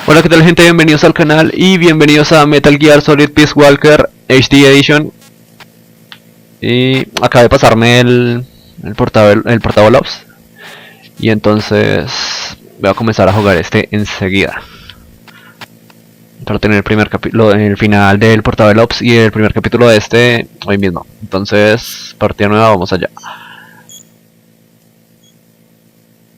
Hola, ¿qué tal, gente? Bienvenidos al canal y bienvenidos a Metal Gear Solid Peace Walker HD Edition. Y acabé de pasarme el portabolos y entonces voy a comenzar a jugar este enseguida para tener el primer capítulo, el final del portabolos y el primer capítulo de este hoy mismo. Entonces, partida nueva, vamos allá.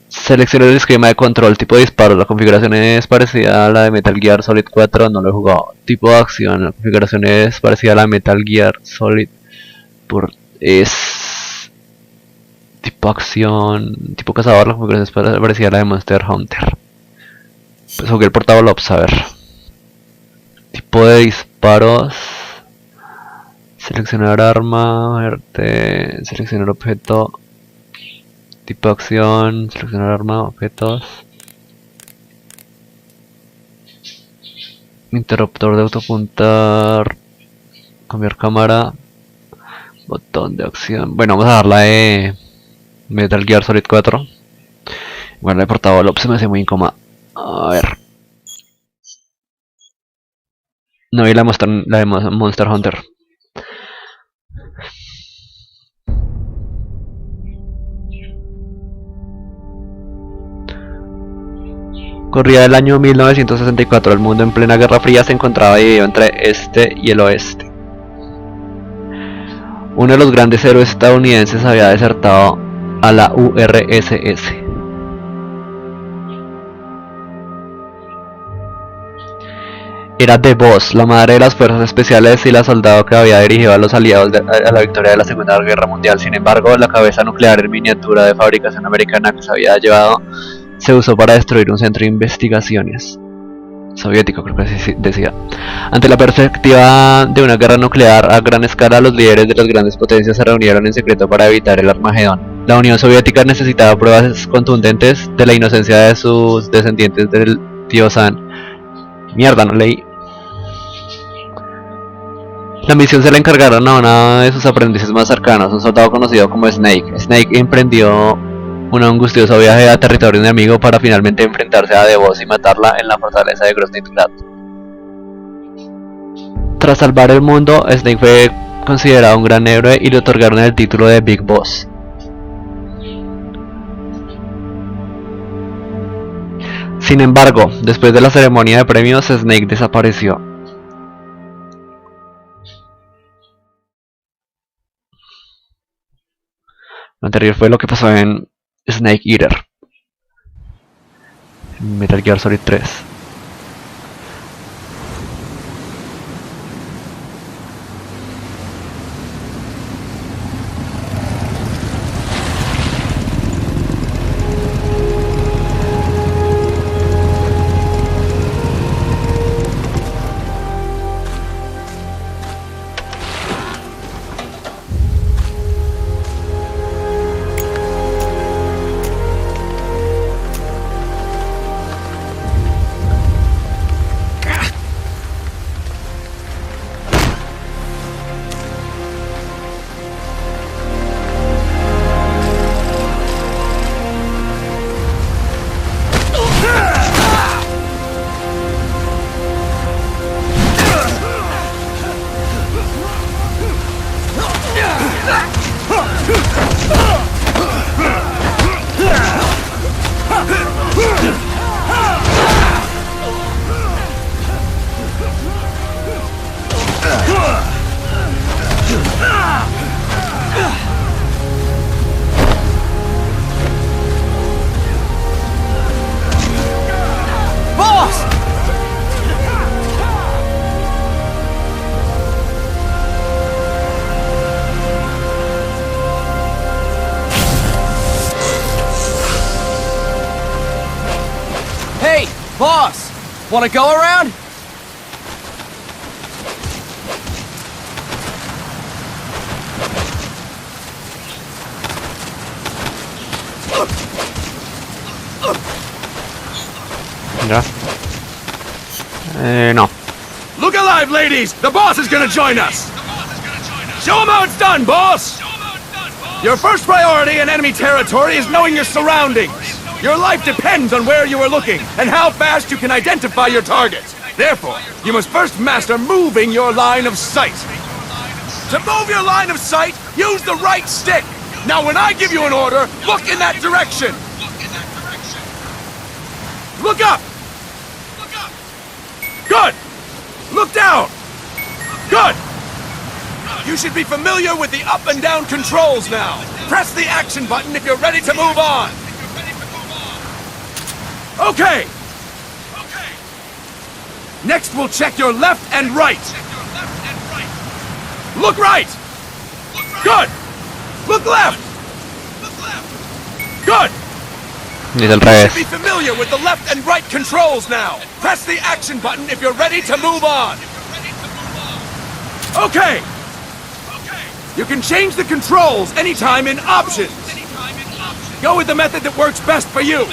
Seleccione el esquema de control, tipo de disparo. La configuración es parecida a la de Metal Gear Solid 4, no lo he jugado. Tipo de acción, la configuración es parecida a la de Metal Gear Solid es tipo acción, tipo cazador. La configuración es parecida a la de Monster Hunter. Pues jugué el portabolos, a ver. Tipo de disparos. Seleccionar arma, verte, seleccionar objeto. Tipo de acción, seleccionar arma, objetos. Interruptor de autopuntar. Cambiar cámara. Botón de acción. Bueno, vamos a dar la de Metal Gear Solid 4. Bueno, la de portabolos se me hace muy incómoda. A ver. No vi la de Monster Hunter. Corría el año 1964, el mundo en plena Guerra Fría se encontraba dividido entre este y el oeste. Uno de los grandes héroes estadounidenses había desertado a la URSS. Era The Boss, la madre de las fuerzas especiales y la soldado que había dirigido a los aliados a la victoria de la Segunda Guerra Mundial. Sin embargo, la cabeza nuclear en miniatura de fabricación americana que se había llevado se usó para destruir un centro de investigaciones soviético, creo que así decía. Ante la perspectiva de una guerra nuclear a gran escala, los líderes de las grandes potencias se reunieron en secreto para evitar el Armagedón. La Unión Soviética necesitaba pruebas contundentes de la inocencia de sus descendientes del tío San. Mierda, no leí. La misión se la encargaron a uno de sus aprendices más cercanos, un soldado conocido como Snake. Snake emprendió un angustioso viaje a territorio enemigo para finalmente enfrentarse a The Boss y matarla en la fortaleza de Grosnigrad. Tras salvar el mundo, Snake fue considerado un gran héroe y le otorgaron el título de Big Boss. Sin embargo, después de la ceremonia de premios, Snake desapareció. Lo anterior fue lo que pasó en Snake Eater, Metal Gear Solid 3. Boss, wanna go around? Ya. No. Look alive, ladies! The boss is gonna join us! Show him how it's done, boss! Your first priority in enemy territory is knowing your surroundings. Your life depends on where you are looking and how fast you can identify your target. Therefore, you must first master moving your line of sight. To move your line of sight, use the right stick. Now when I give you an order, look in that direction. Look up. Good. Look down. Good. You should be familiar with the up and down controls now. Press the action button if you're ready to move on. Okay. Next, we'll check your left and right. Look right. Good. Look left. Good. Y del You revés. should be familiar with the left and right controls now. Press the action button if you're ready to move on. Okay. You can change the controls anytime in options. Go with the method that works best for you.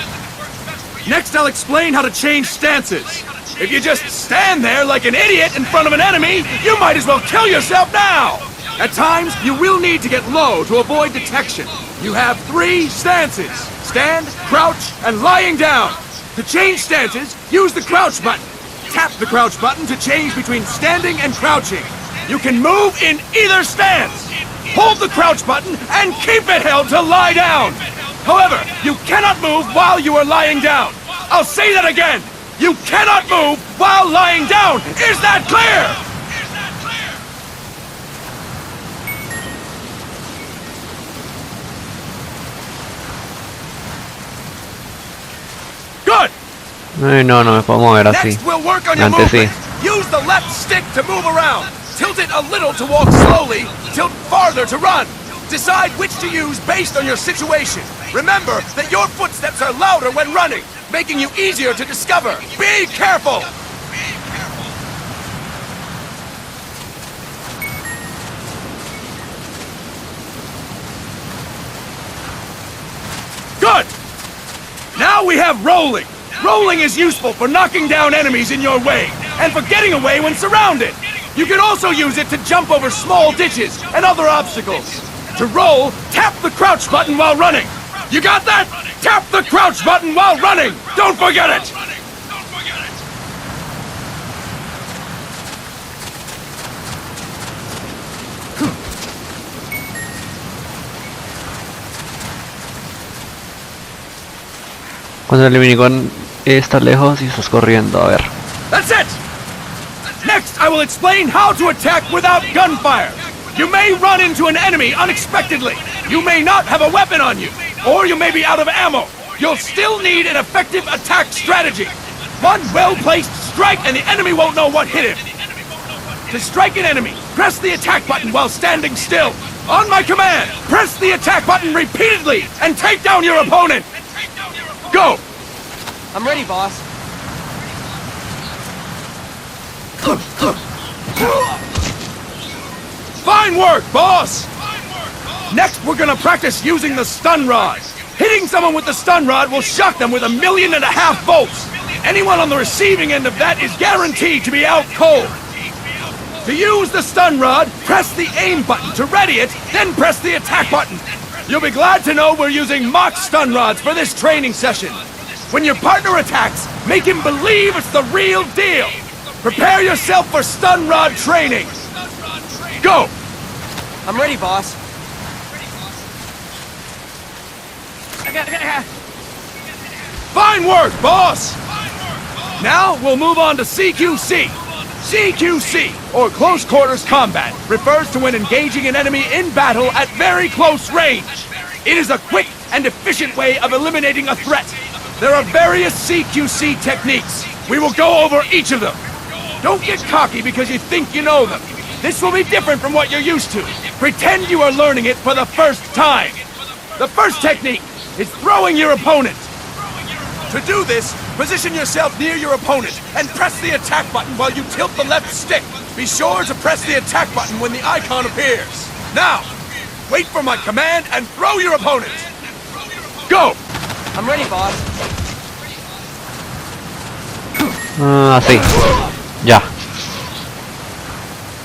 Next, I'll explain how to change stances. If you just stand there like an idiot in front of an enemy, you might as well kill yourself now! At times, you will need to get low to avoid detection. You have 3 stances: stand, crouch, and lying down. To change stances, use the crouch button. Tap the crouch button to change between standing and crouching. You can move in either stance. Hold the crouch button and keep it held to lie down. However, you cannot move while you are lying down. I'll say that again. You cannot move while lying down. Is that clear? Good. Ay, no me puedo mover así. Next, we'll work on your Antes sí. movement. Use the left stick to move around. Tilt it a little to walk slowly. Tilt farther to run. Decide which to use based on your situation. Remember that your footsteps are louder when running, making you easier to discover. Be careful! Good! Now we have rolling. Rolling is useful for knocking down enemies in your way, and for getting away when surrounded. You can also use it to jump over small ditches and other obstacles. To roll, tap the crouch button while running. You got that? Tap the crouch button while running! Don't forget it! Cuando el minigón está lejos y estás corriendo, a ver. That's it! Next, I will explain how to attack without gunfire. You may run into an enemy unexpectedly. You may not have a weapon on you, or you may be out of ammo. You'll still need an effective attack strategy. One well-placed strike and the enemy won't know what hit him. To strike an enemy, press the attack button while standing still. On my command, press the attack button repeatedly and take down your opponent. Go! I'm ready, boss. Fine work, boss! Next, we're gonna practice using the stun rod. Hitting someone with the stun rod will shock them with 1.5 million volts. Anyone on the receiving end of that is guaranteed to be out cold. To use the stun rod, press the aim button to ready it, then press the attack button. You'll be glad to know we're using mock stun rods for this training session. When your partner attacks, make him believe it's the real deal. Prepare yourself for stun rod training. Go! I'm ready, boss. Fine work, boss! Now we'll move on to CQC. CQC, or Close Quarters Combat, refers to when engaging an enemy in battle at very close range. It is a quick and efficient way of eliminating a threat. There are various CQC techniques. We will go over each of them. Don't get cocky because you think you know them. This will be different from what you're used to. Pretend you are learning it for the first time. The first technique is throwing your opponent. To do this, position yourself near your opponent and press the attack button while you tilt the left stick. Be sure to press the attack button when the icon appears. Now, wait for my command and throw your opponent. Go! I'm ready, boss. Así. Ya.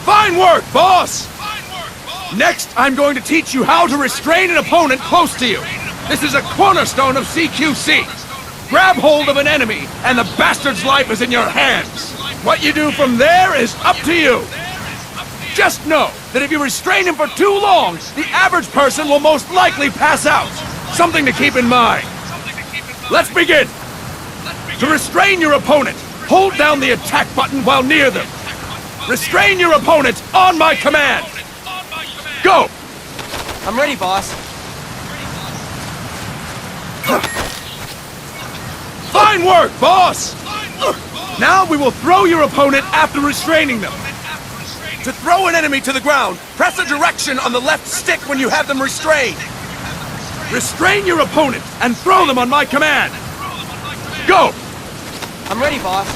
Fine work, boss! Next, I'm going to teach you how to restrain an opponent close to you. This is a cornerstone of CQC. grab hold of an enemy, and the bastard's life is in your hands. What you do from there is up to you. Just know that if you restrain him for too long, the average person will most likely pass out. Something to keep in mind. Let's begin. To restrain your opponent, hold down the attack button while near them. Restrain your opponent on my command. Go! I'm ready, boss. Fine work, boss! Now we will throw your opponent after restraining them. To throw an enemy to the ground, press a direction on the left stick when you have them restrained. Restrain your opponent and throw them on my command. Go! I'm ready, boss.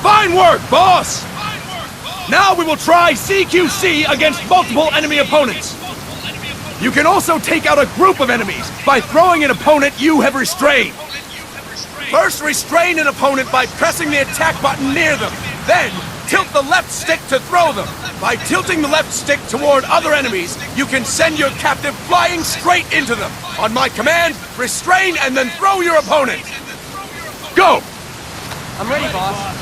Fine work, boss! Now we will try CQC against multiple enemy opponents. You can also take out a group of enemies by throwing an opponent you have restrained. First, restrain an opponent by pressing the attack button near them. Then, tilt the left stick to throw them. By tilting the left stick toward other enemies, you can send your captive flying straight into them. On my command, restrain and then throw your opponent. Go! I'm ready, boss.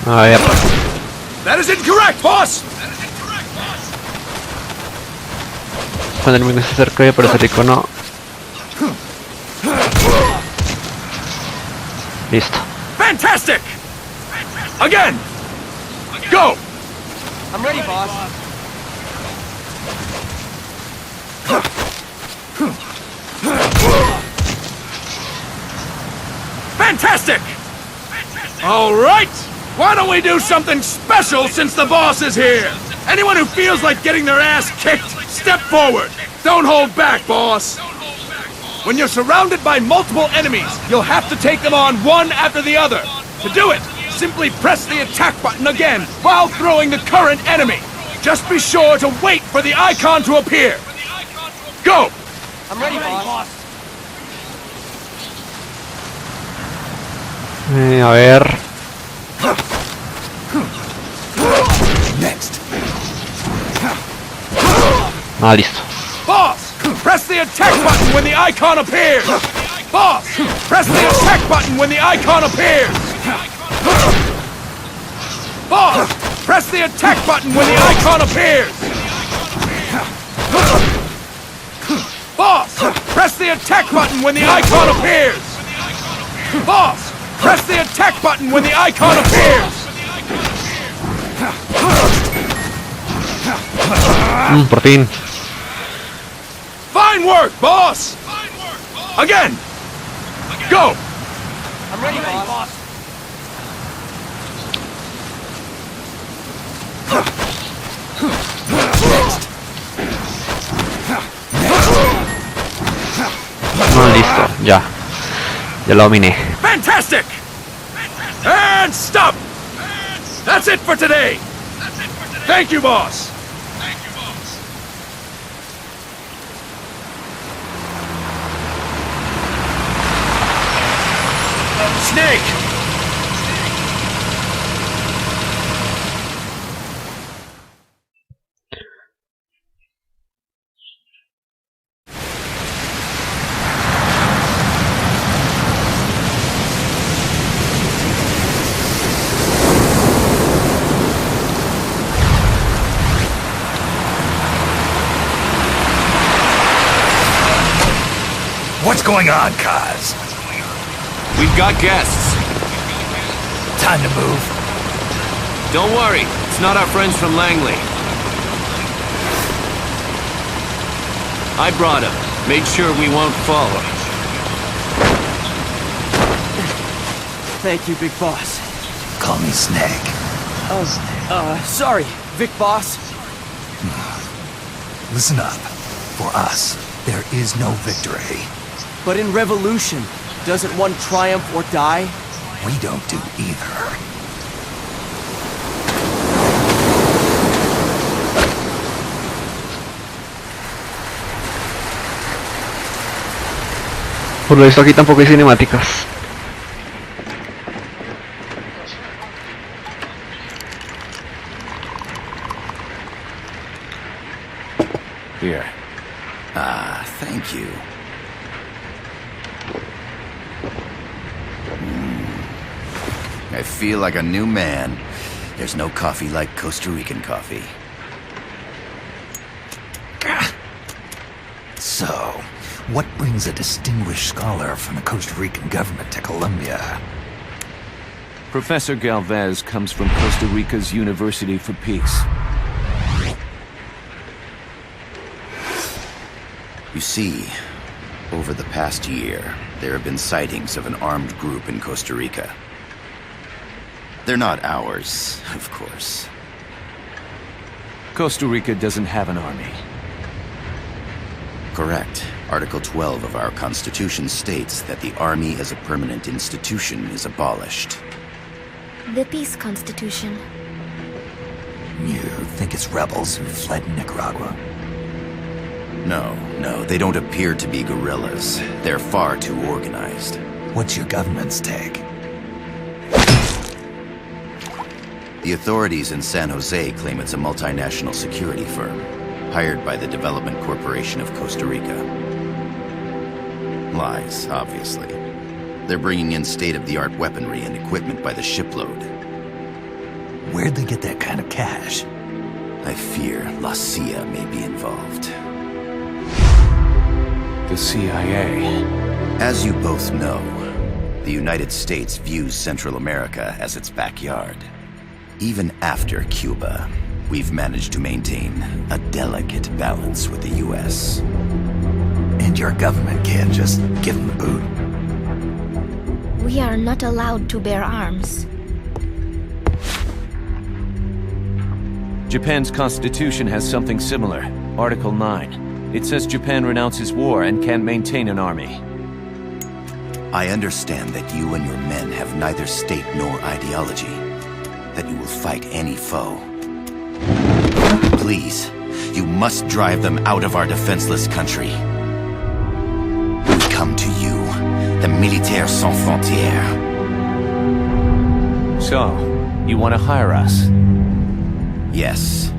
A ver. That is incorrect, boss! Cuando el enemigo se acerca y aparece el icono. Listo. Fantastic! Again! Go! I'm ready, boss. Fantastic! All right! Why don't we do something special since the boss is here? Anyone who feels like getting their ass kicked, step forward. Don't hold back, boss. When you're surrounded by multiple enemies, you'll have to take them on one after the other. To do it, simply press the attack button again while throwing the current enemy. Just be sure to wait for the icon to appear. Go! I'm ready, boss. A ver. Next. Ah, listo. Boss, press the attack button when the icon appears. Boss, press the attack button when the icon appears. Boss, press the attack button when the icon appears. Boss, press the attack button when the icon appears. Boss, press the attack button when the icon appears. Por fin. Fine work, boss! Again! Go! I'm ready, boss. Ah, listo, ya. Ya lo dominé. Fantastic! And stop! That's it for today! Thank you, boss! Snake! What's going on, Kaz? We've got guests. Time to move. Don't worry, it's not our friends from Langley. I brought them. Made sure we won't fall. Thank you, big boss. Call me Snake. Sorry, Vic boss. Listen up. For us, there is no victory. But in revolution, doesn't one triumph or die? We don't do either. Por lo visto aquí tampoco hay cinemáticas. Thank you. I feel like a new man. There's no coffee like Costa Rican coffee. So, what brings a distinguished scholar from the Costa Rican government to Colombia? Professor Galvez comes from Costa Rica's University for Peace. You see, over the past year, there have been sightings of an armed group in Costa Rica. They're not ours, of course. Costa Rica doesn't have an army. Correct. Article 12 of our Constitution states that the Army as a permanent institution is abolished. The Peace Constitution. You think it's rebels who fled Nicaragua? No, they don't appear to be guerrillas. They're far too organized. What's your government's take? The authorities in San Jose claim it's a multinational security firm, hired by the Development Corporation of Costa Rica. Lies, obviously. They're bringing in state-of-the-art weaponry and equipment by the shipload. Where'd they get that kind of cash? I fear La CIA may be involved. The CIA. As you both know, the United States views Central America as its backyard. Even after Cuba, we've managed to maintain a delicate balance with the U.S. And your government can't just give them the boot? We are not allowed to bear arms. Japan's constitution has something similar. Article 9. It says Japan renounces war and can't maintain an army. I understand that you and your men have neither state nor ideology. That you will fight any foe. Please, you must drive them out of our defenseless country. We come to you, the Militaires Sans Frontieres. So, you want to hire us? Yes,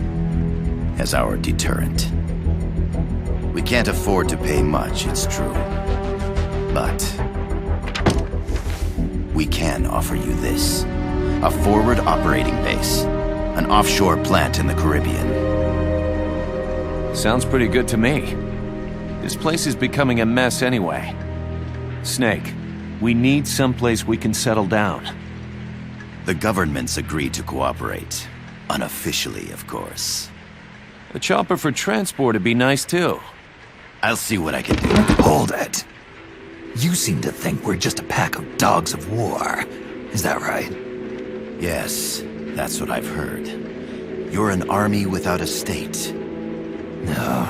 as our deterrent. We can't afford to pay much, it's true. But we can offer you this. A forward operating base. An offshore plant in the Caribbean. Sounds pretty good to me. This place is becoming a mess anyway. Snake, we need someplace we can settle down. The governments agreed to cooperate. Unofficially, of course. A chopper for transport would be nice too. I'll see what I can do. Hold it. You seem to think we're just a pack of dogs of war. Is that right? Yes, that's what I've heard. You're an army without a state. No,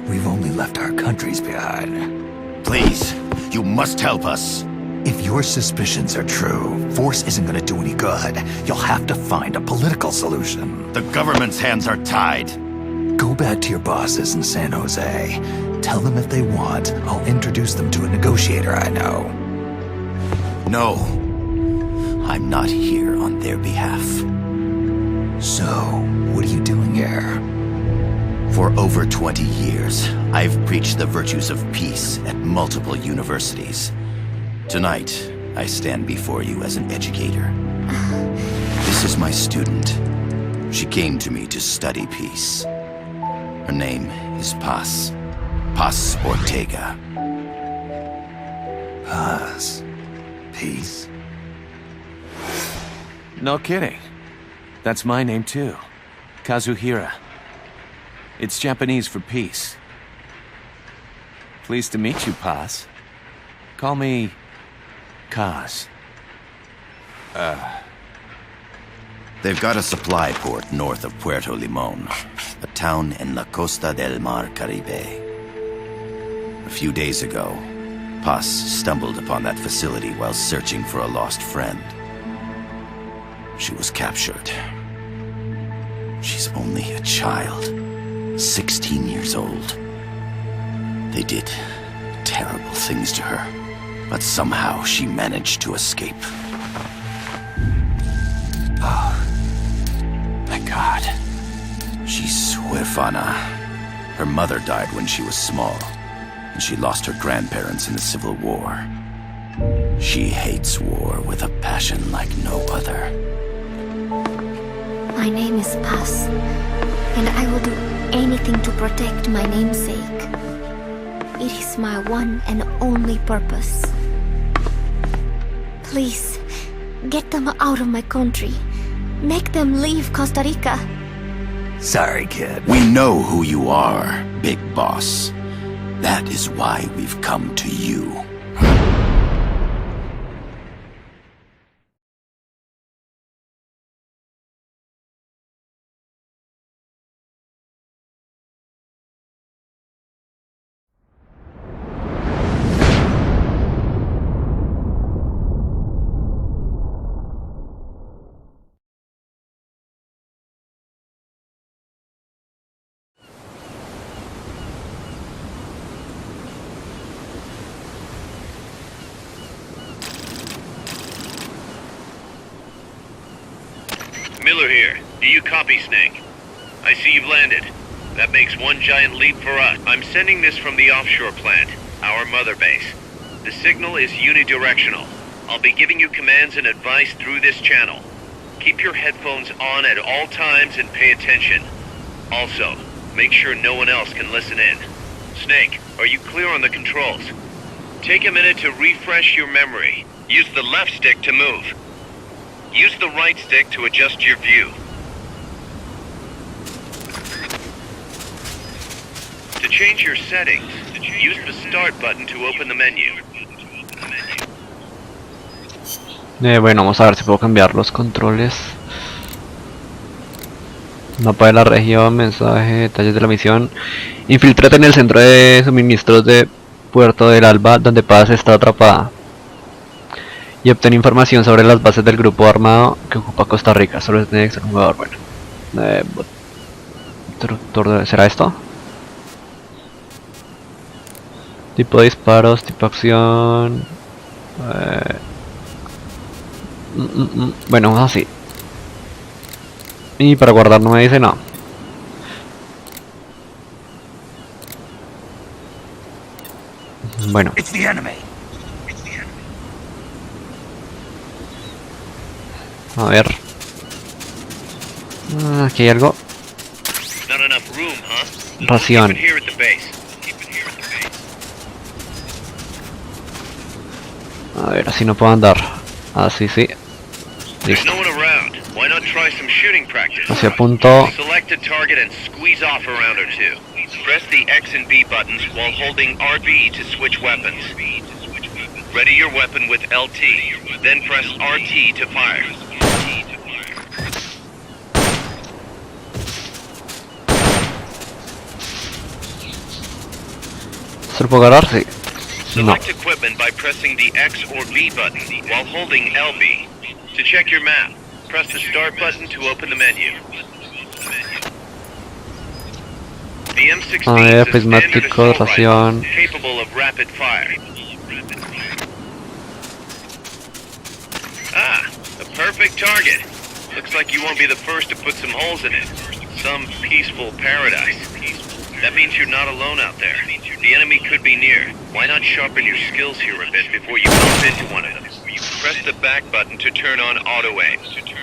we've only left our countries behind. Please, you must help us. If your suspicions are true, force isn't going to do any good. You'll have to find a political solution. The government's hands are tied. Go back to your bosses in San Jose. Tell them if they want, I'll introduce them to a negotiator I know. No. I'm not here on their behalf. So, what are you doing here? For over 20 years, I've preached the virtues of peace at multiple universities. Tonight, I stand before you as an educator. This is my student. She came to me to study peace. Her name is Paz. Paz Ortega. Paz. Peace. No kidding. That's my name too. Kazuhira. It's Japanese for peace. Pleased to meet you, Paz. Call me Kaz. They've got a supply port north of Puerto Limon, a town in la Costa del Mar Caribe. A few days ago, Paz stumbled upon that facility while searching for a lost friend. She was captured. She's only a child, 16 years old. They did terrible things to her, but somehow she managed to escape. Oh, my God. She's huérfana. Her mother died when she was small, and She lost her grandparents in the Civil War. She hates war with a passion like no other. My name is Paz, and I will do anything to protect my namesake. It is my one and only purpose. Please, get them out of my country. Make them leave Costa Rica. Sorry, kid. We know who you are, Big Boss. That is why we've come to you. Miller here. Do you copy, Snake? I see you've landed. That makes one giant leap for us. I'm sending this from the offshore plant, our mother base. The signal is unidirectional. I'll be giving you commands and advice through this channel. Keep your headphones on at all times and pay attention. Also, make sure no one else can listen in. Snake, are you clear on the controls? Take a minute to refresh your memory. Use the left stick to move. Use the right stick to adjust your view. To change your settings, use the start button to open the menu. Bueno, vamos a ver si puedo cambiar los controles. Mapa de la región, mensaje, detalles de la misión. Infiltrate en el centro de suministros de Puerto del Alba, donde Paz está atrapada. Y obtén información sobre las bases del grupo armado que ocupa Costa Rica. Solo tiene que ser un jugador. Bueno, ¿será esto? Tipo de disparos, tipo acción. Bueno, vamos así. Y para guardar no me dice nada. Bueno. It's the enemy. A ver. Aquí hay algo. Not enough room, huh? Ración. Keep it here at the base. A ver, así no puedo andar. Así sí. There's Listo. no one around. Why not try some shooting practice? Hacia punto. Select a target and squeeze off a round or two. Press the X and B buttons while holding RB to switch weapons. Ready your weapon with LT, then press RT to fire. ¿Se lo puedo agarrar? Sí. No. Select equipment by pressing the X or B button while holding LB. To check your map, press the start button to open the menu. The M16 A ver, is a standard prismático, assault ración. rifle capable of rapid fire. Ah, a perfect target. Looks like you won't be the first to put some holes in it. Some peaceful paradise. That means you're not alone out there. The enemy could be near. Why not sharpen your skills here a bit before you bump into one of them? Press the back button to turn on auto aim.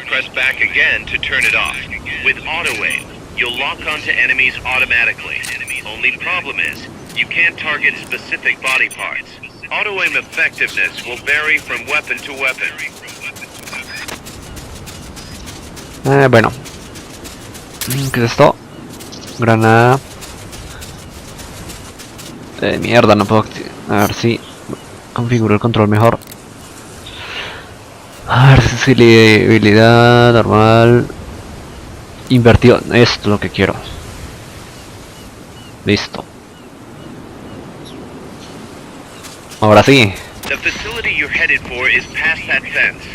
Press back again to turn it off. With auto aim, you'll lock onto enemies automatically. Only problem is, you can't target specific body parts. Auto aim effectiveness will vary from weapon to weapon. Bueno. ¿Qué es esto? Granada. Mierda, no puedo activar. A ver si configuro el control mejor. A ver si habilidad normal. Invertido. Esto es lo que quiero. Listo. Ahora sí. The facility you're headed for is past that fence.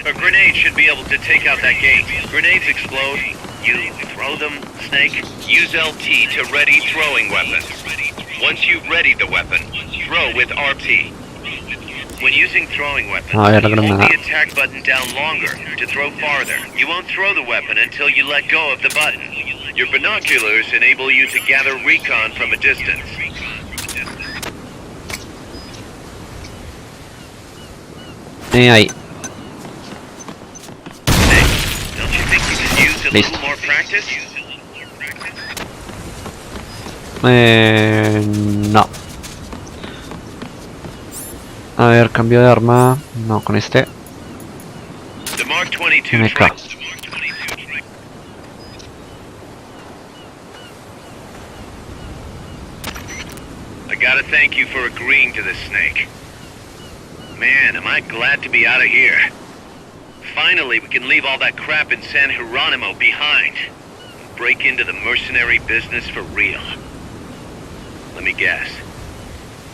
A grenade should be able to take out that gate. Grenades explode. You throw them, Snake. Use LT to ready throwing weapon. Once you've readied the weapon, throw with RT. When using throwing weapons, hold the attack button down longer to throw farther. You won't throw the weapon until you let go of the button. Your binoculars enable you to gather recon from a distance. Ahí. Don't you think you could use a Listo. little more practice? No. A ver, cambio de arma. No, con este. The Mark 22 MK. truck. I gotta thank you for agreeing to this, Snake. Man, am I glad to be out of here. Finally, we can leave all that crap in San Geronimo behind. And break into the mercenary business for real. Let me guess.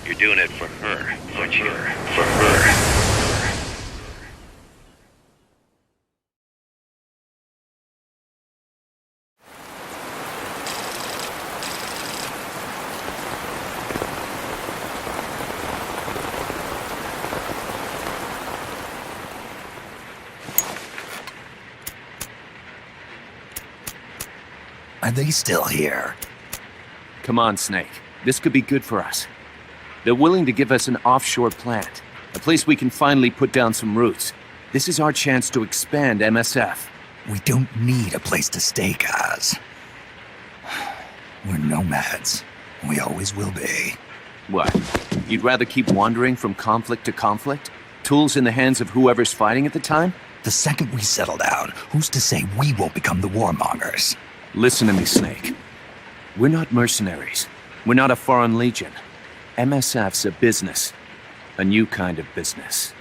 You're doing it for her, aren't you? For her. Are they still here? Come on, Snake. This could be good for us. They're willing to give us an offshore plant, a place we can finally put down some roots. This is our chance to expand MSF. We don't need a place to stay, Kaz. We're nomads. We always will be. What? You'd rather keep wandering from conflict to conflict? Tools in the hands of whoever's fighting at the time? The second we settle down, who's to say we won't become the warmongers? Listen to me, Snake. We're not mercenaries. We're not a foreign legion. MSF's a business. A new kind of business.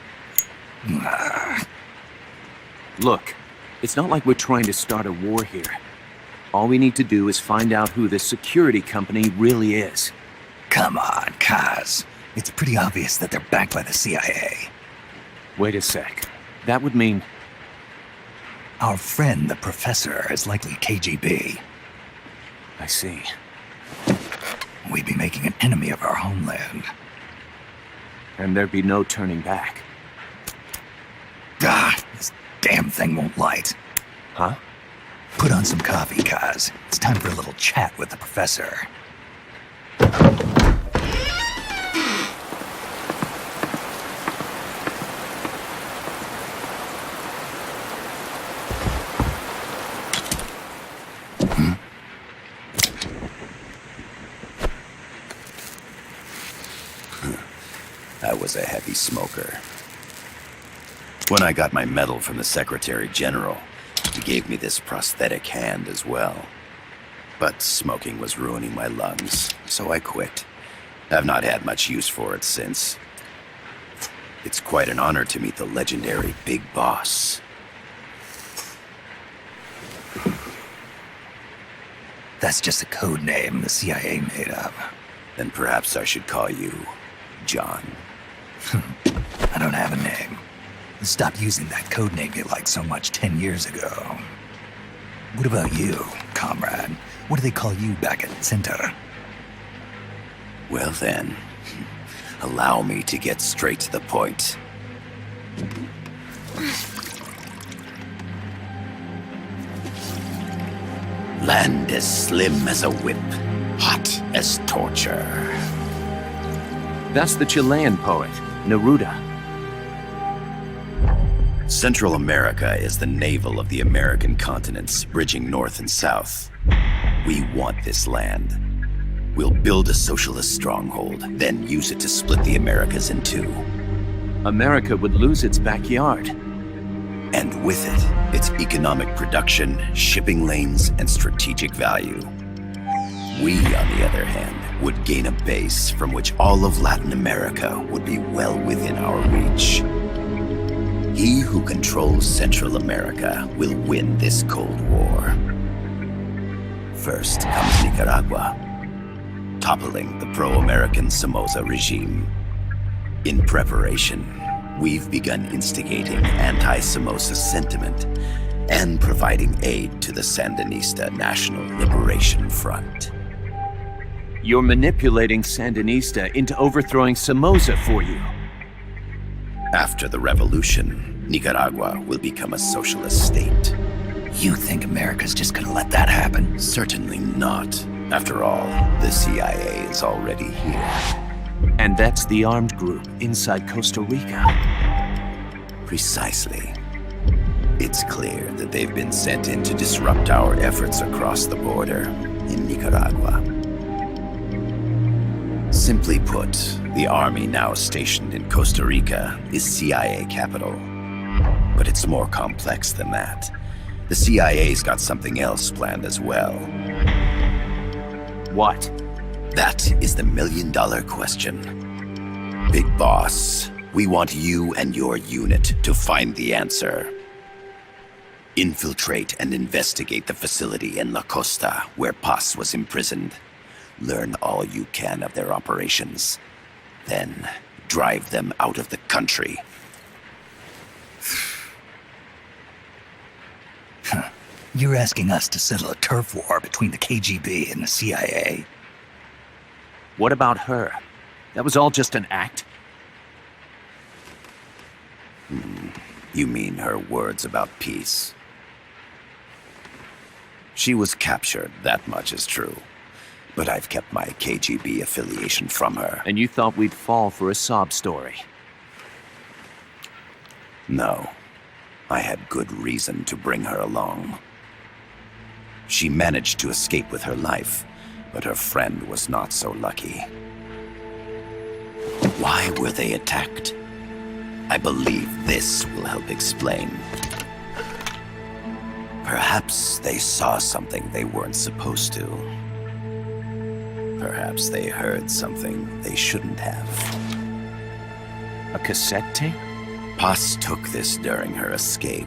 Look, it's not like we're trying to start a war here. All we need to do is find out who this security company really is. Come on, Kaz. It's pretty obvious that they're backed by the CIA. Wait a sec. That would mean... Our friend, the professor, is likely KGB. I see. We'd be making an enemy of our homeland. And there'd be no turning back. Ah, this damn thing won't light. Huh? Put on some coffee, Kaz. It's time for a little chat with the professor. I was a heavy smoker. When I got my medal from the Secretary General, he gave me this prosthetic hand as well. But smoking was ruining my lungs, so I quit. I've not had much use for it since. It's quite an honor to meet the legendary Big Boss. That's just a code name the CIA made up. Then perhaps I should call you John. I don't have a name. Stop using that code name you liked so much 10 years ago. What about you, comrade? What do they call you back at Center? Well then, allow me to get straight to the point. Land as slim as a whip, hot as torture. That's the Chilean poet, Neruda. Central America is the navel of the American continents, bridging north and south. We want this land. We'll build a socialist stronghold, then use it to split the Americas in two. America would lose its backyard. And with it, its economic production, shipping lanes, and strategic value. We, on the other hand, would gain a base from which all of Latin America would be well within our reach. He who controls Central America will win this Cold War. First comes Nicaragua, toppling the pro-American Somoza regime. In preparation, we've begun instigating anti-Somoza sentiment and providing aid to the Sandinista National Liberation Front. You're manipulating Sandinista into overthrowing Somoza for you. After the revolution, Nicaragua will become a socialist state. You think America's just gonna let that happen? Certainly not. After all, the CIA is already here. And that's the armed group inside Costa Rica. Precisely. It's clear that they've been sent in to disrupt our efforts across the border in Nicaragua. Simply put, the army now stationed in Costa Rica is CIA capital. But it's more complex than that. The CIA's got something else planned as well. What? That is the million-dollar question. Big Boss, we want you and your unit to find the answer. Infiltrate and investigate the facility in La Costa, where Paz was imprisoned. Learn all you can of their operations. Then, drive them out of the country. You're asking us to settle a turf war between the KGB and the CIA? What about her? That was all just an act? You mean her words about peace? She was captured, that much is true. But I've kept my KGB affiliation from her. And you thought we'd fall for a sob story? No. I had good reason to bring her along. She managed to escape with her life, but her friend was not so lucky. Why were they attacked? I believe this will help explain. Perhaps they saw something they weren't supposed to. Perhaps they heard something they shouldn't have. A cassette tape? Paz took this during her escape.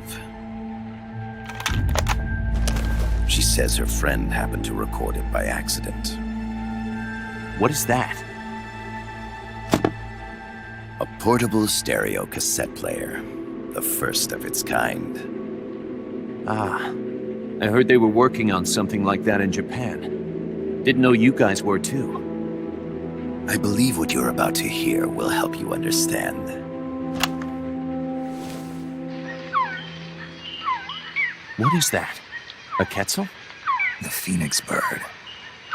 She says her friend happened to record it by accident. What is that? A portable stereo cassette player. The first of its kind. Ah, I heard they were working on something like that in Japan. Didn't know you guys were too. I believe what you're about to hear will help you understand. What is that? A quetzal? The phoenix bird.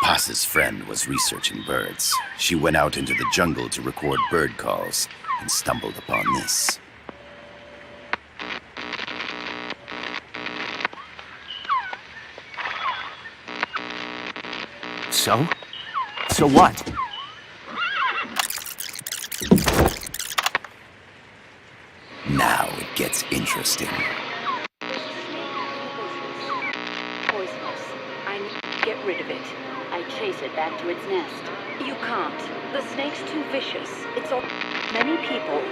Paz's friend was researching birds. She went out into the jungle to record bird calls and stumbled upon this. So? So what? Now it gets interesting. Poisonous. I need to get rid of it. I chase it back to its nest. You can't. The snake's too vicious. It's all many people.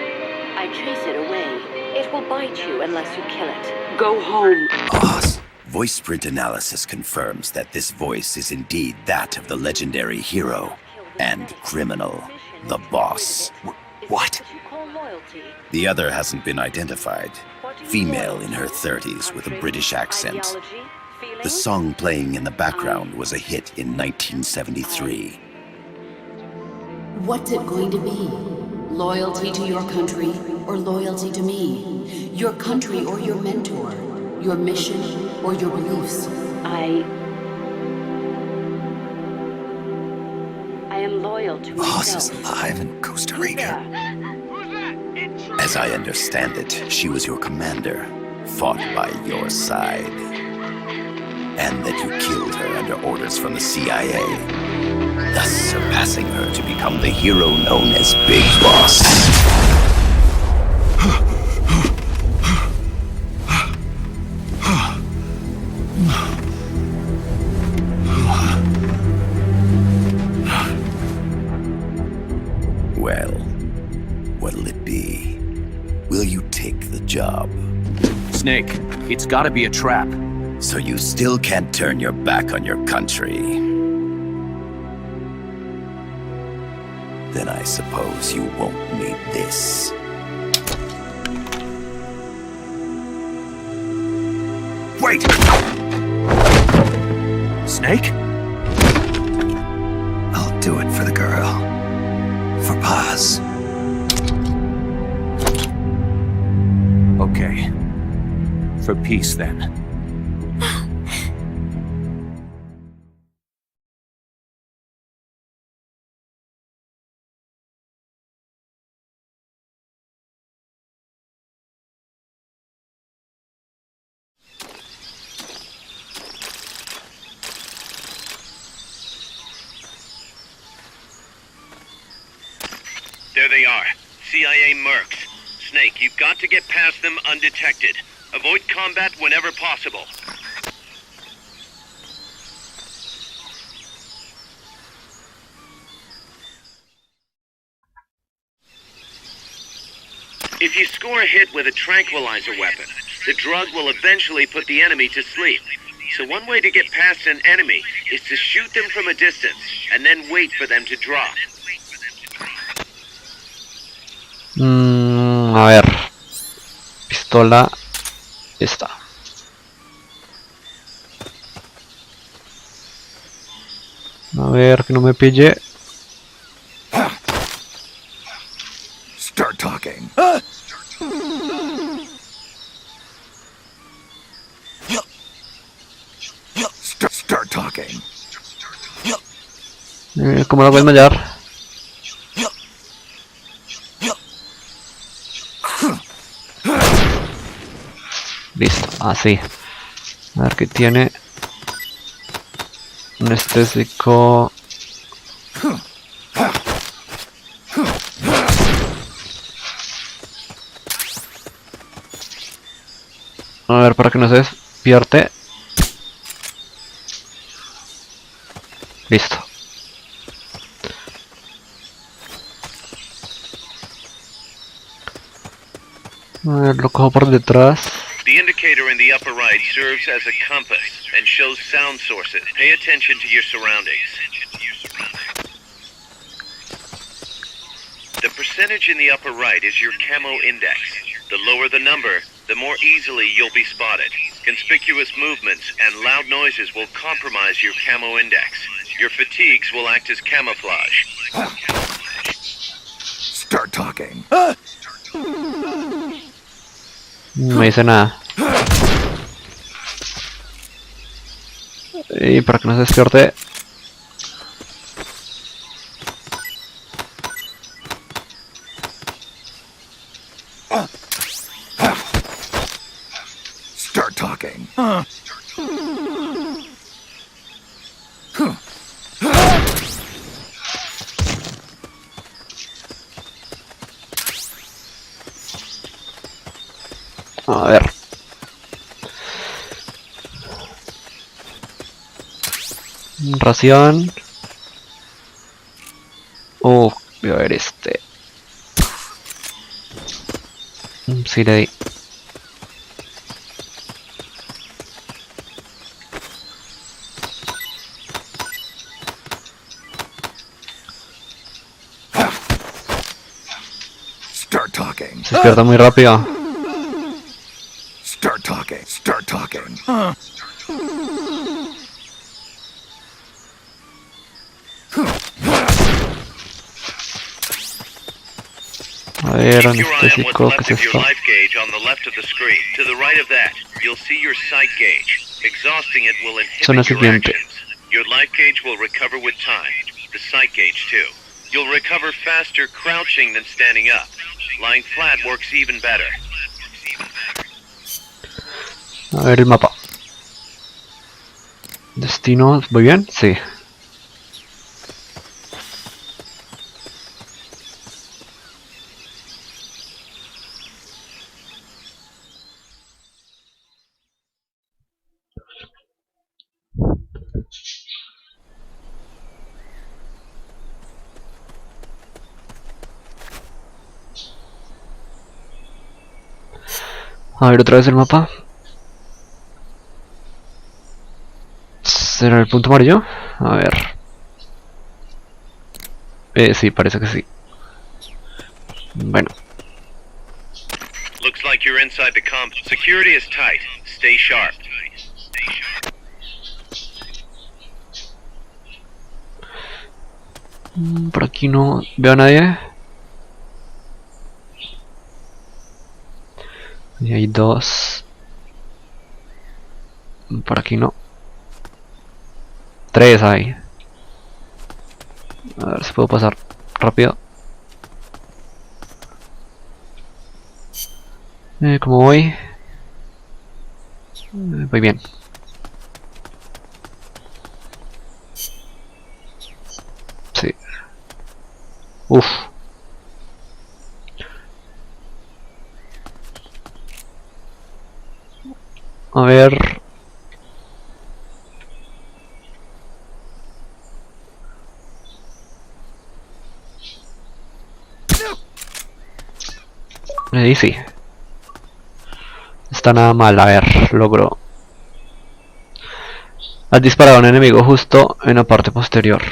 I chase it away. It will bite you unless you kill it. Go home. Boss. Voice print analysis confirms that this voice is indeed that of the legendary hero and criminal, the boss. What? The other hasn't been identified. Female in her 30s with a British accent. The song playing in the background was a hit in 1973. What's it going to be? Loyalty to your country or loyalty to me? Your country or your mentor? Your mission or your beliefs? I am loyal to Boss is myself. alive in Costa Rica. As I understand it, she was your commander, fought by your side. And that you killed her under orders from the CIA, thus surpassing her to become the hero known as Big Boss. Well, what'll it be? Will you take the job? Snake, it's gotta be a trap. So you still can't turn your back on your country? Then I suppose you won't need this. Wait! Snake? I'll do it for the girl. For Paz. Okay. For peace, then. they are. CIA mercs. Snake, you've got to get past them undetected. Avoid combat whenever possible. If you score a hit with a tranquilizer weapon, the drug will eventually put the enemy to sleep. So one way to get past an enemy is to shoot them from a distance, and then wait for them to drop. A ver. Pistola. Esta. A ver, que no me pille. Start talking. Start talking. ¿Cómo la voy a desmayar? Listo, así. A ver qué tiene. Un anestésico. A ver, para que no se despierte. Listo. A ver, lo cojo por detrás. The indicator in the upper right serves as a compass and shows sound sources. Pay attention to your surroundings. The percentage in the upper right is your camo index. The lower the number, the more easily you'll be spotted. Conspicuous movements and loud noises will compromise your camo index. Your fatigues will act as camouflage. Start talking. No me dice nada. Y para que no se despierte. Start talking. A ver. Ración. Voy a ver este. Sí, le di. Start talking. Se despierta muy rápido. Start talking. Start talking. A ver, Keep your eye on what's anestésico, ¿qué left es of your esto? life gauge on the left of the screen. To the right of that, you'll see your sight gauge. Exhausting it will Zona inhibit your siguiente. actions. Your life gauge will recover with time. The sight gauge too. You'll recover faster crouching than standing up. Lying flat works even better. A ver el mapa. Destino, ¿voy bien? Sí. A ver otra vez el mapa. ¿Será el punto amarillo? A ver. Sí, parece que sí. Bueno. Looks like you're inside the comp. Security is tight. Stay sharp. Por aquí no veo a nadie. Y hay dos. Por aquí no. Tres hay. A ver si puedo pasar rápido. ¿Cómo voy? Voy bien. Sí. Uf. A ver. Le di sí. Está nada mal, a ver, logró. Has disparado a un enemigo justo en la parte posterior.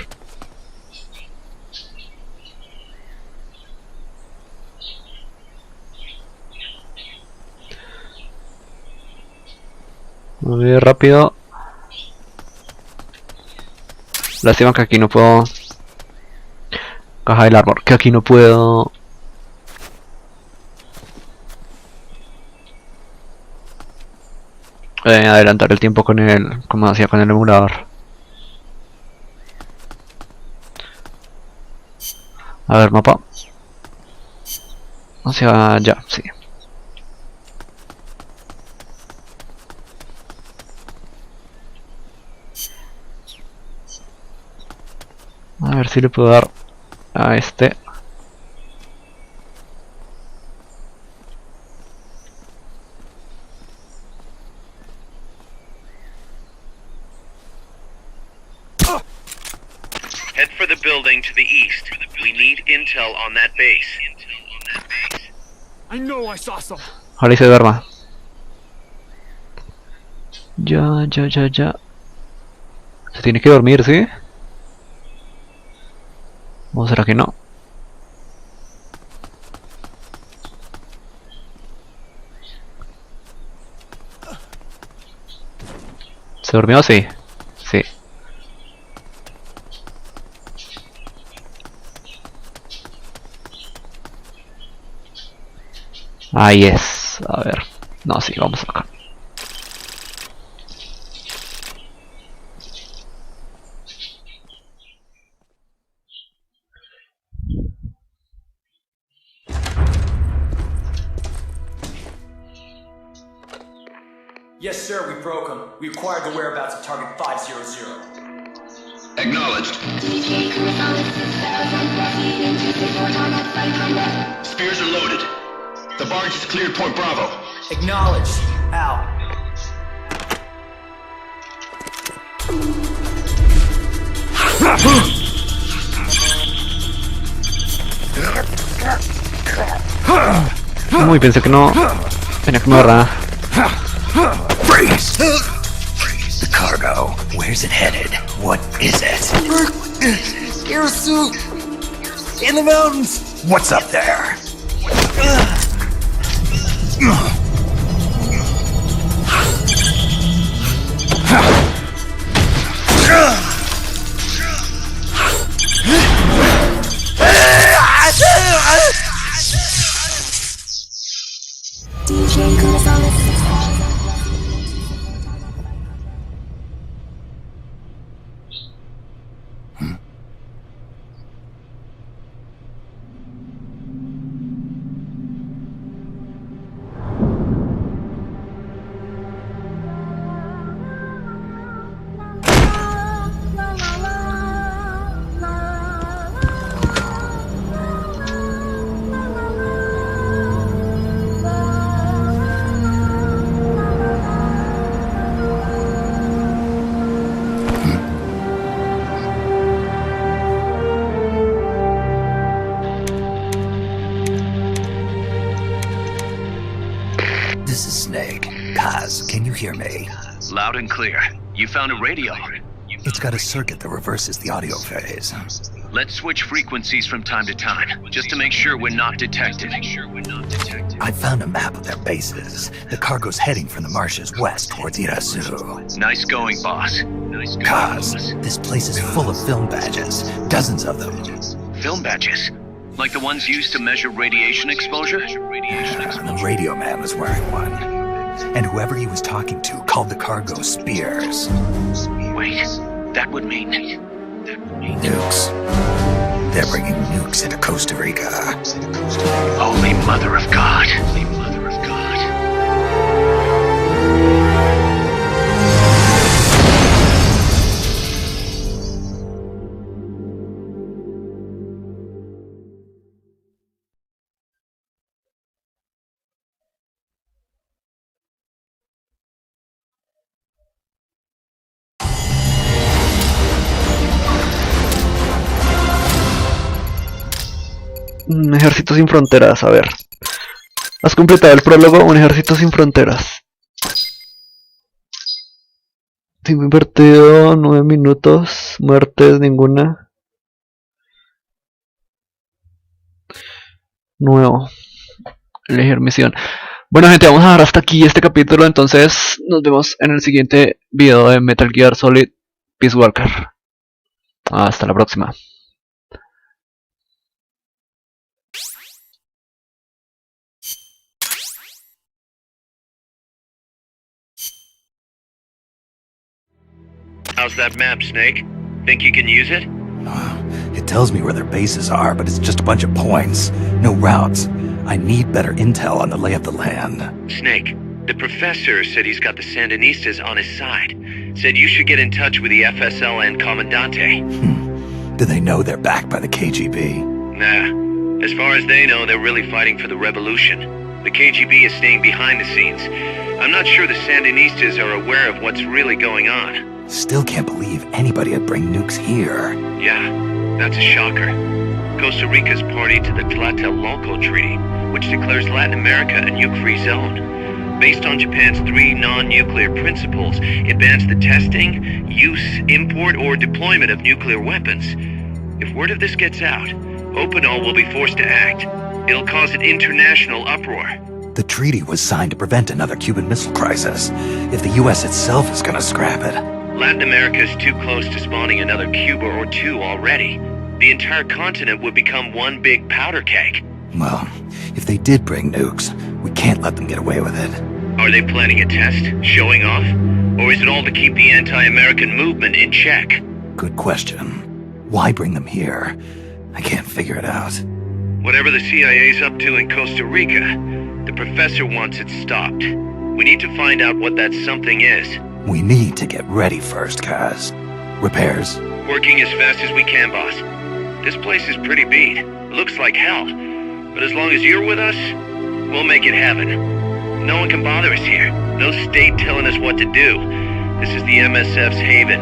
Muy rápido. Lástima que aquí no puedo. Caja del árbol, que aquí no puedo. Adelantar el tiempo con el, como hacía con el emulador. A ver, mapa. Hacia allá, sí. A ver si le puedo dar a este. Head for the building to the east. We need intel on that base. I know I saw some. Ojalá y se duerma. Ya. Se tiene que dormir, ¿sí? ¿O será que no? ¿Se durmió? Sí. Sí. Ahí es. A ver. No, sí, vamos acá. Yes, sir, we broke them. We acquired the whereabouts of target 500. Acknowledged. Spears are loaded. The barge has cleared Point Bravo. Acknowledged. Out. Uy, pensé que no tenía que me verdad. Freeze! The cargo. Where's it headed? What is it? Air suit! In the mountains! What's up there? This is Snake. Kaz, can you hear me? Loud and clear. You found a radio. It's got a circuit that reverses the audio phase. Let's switch frequencies from time to time, just to make sure we're not detected. I found a map of their bases. The cargo's heading from the marshes west towards Irasu. Nice going, boss. Kaz, this place is full of film badges. Dozens of them. Film badges? Like the ones used to measure radiation exposure? The radio man was wearing one. And whoever he was talking to called the cargo spears. Wait, that would mean... Nukes. They're bringing nukes into Costa Rica. Holy Mother of God. Ejército Sin Fronteras, a ver. Has completado el prólogo, un ejército sin fronteras. Tiempo invertido, 9 minutos. Muertes, ninguna. Nuevo. Elegir misión. Bueno, gente, vamos a dejar hasta aquí este capítulo. Entonces, nos vemos en el siguiente video de Metal Gear Solid Peace Walker. Hasta la próxima. How's that map, Snake? Think you can use it? It tells me where their bases are, but it's just a bunch of points. No routes. I need better intel on the lay of the land. Snake, the professor said he's got the Sandinistas on his side. Said you should get in touch with the FSL and Commandante. Do they know they're backed by the KGB? Nah. As far as they know, they're really fighting for the revolution. The KGB is staying behind the scenes. I'm not sure the Sandinistas are aware of what's really going on. Still can't believe anybody would bring nukes here. Yeah, that's a shocker. Costa Rica's party to the Tlatelolco Treaty, which declares Latin America a nuke-free zone. Based on Japan's 3 non-nuclear principles, it bans the testing, use, import, or deployment of nuclear weapons. If word of this gets out, Opinol will be forced to act. It'll cause an international uproar. The treaty was signed to prevent another Cuban Missile Crisis. If the U.S. itself is gonna scrap it... Latin America is too close to spawning another Cuba or 2 already. The entire continent would become one big powder keg. Well, if they did bring nukes, we can't let them get away with it. Are they planning a test? Showing off? Or is it all to keep the anti-American movement in check? Good question. Why bring them here? I can't figure it out. Whatever the CIA's up to in Costa Rica, the professor wants it stopped. We need to find out what that something is. We need to get ready first, Kaz. Repairs? Working as fast as we can, boss. This place is pretty beat. Looks like hell. But as long as you're with us, we'll make it heaven. No one can bother us here. No state telling us what to do. This is the MSF's haven,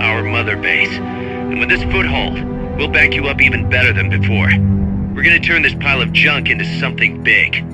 our mother base. And with this foothold, we'll back you up even better than before. We're gonna turn this pile of junk into something big.